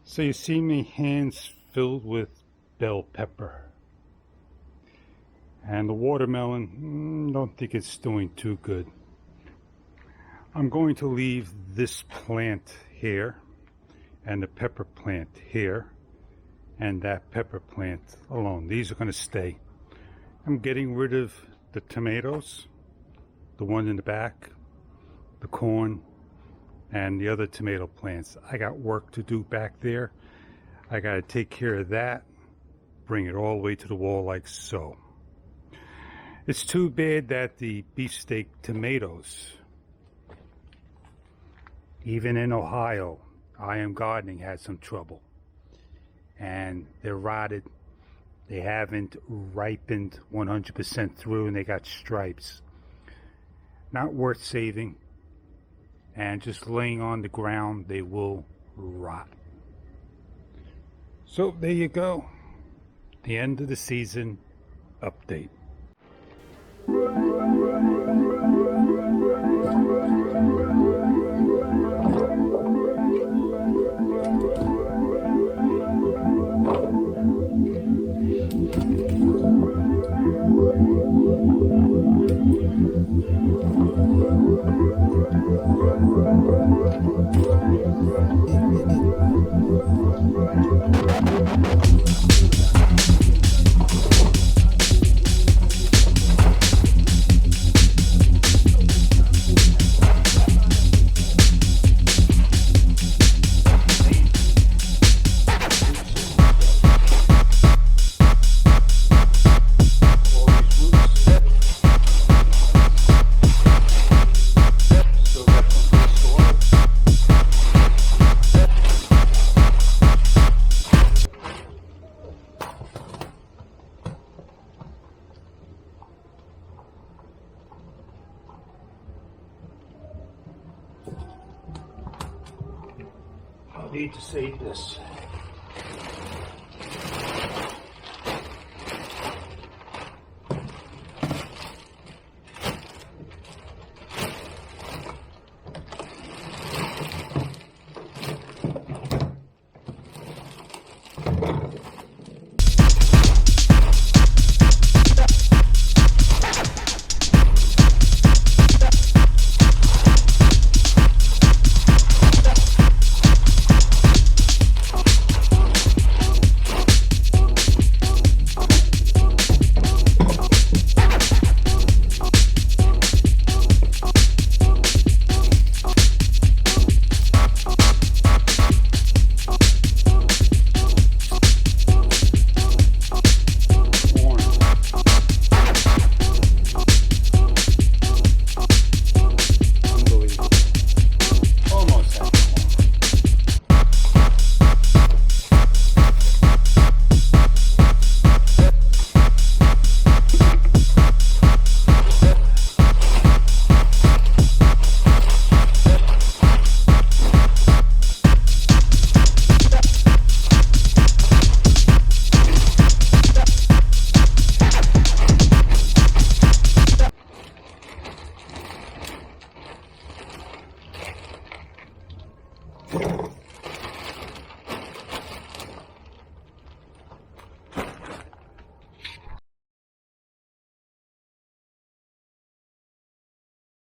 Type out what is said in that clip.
So you see my hands filled with bell pepper. And the watermelon, don't think it's doing too good. I'm going to leave this plant here, and the pepper plant here, and that pepper plant alone. These are going to stay. I'm getting rid of the tomatoes, the one in the back, the corn, and the other tomato plants. I got work to do back there. I got to take care of that, bring it all the way to the wall like so. It's too bad that the beefsteak tomatoes, even in Ohio, I Am Gardening had some trouble. And they're rotted. They haven't ripened 100% through, and they got stripes. Not worth saving. And just laying on the ground, they will rot. So there you go. The end of the season update. I'll need to save this.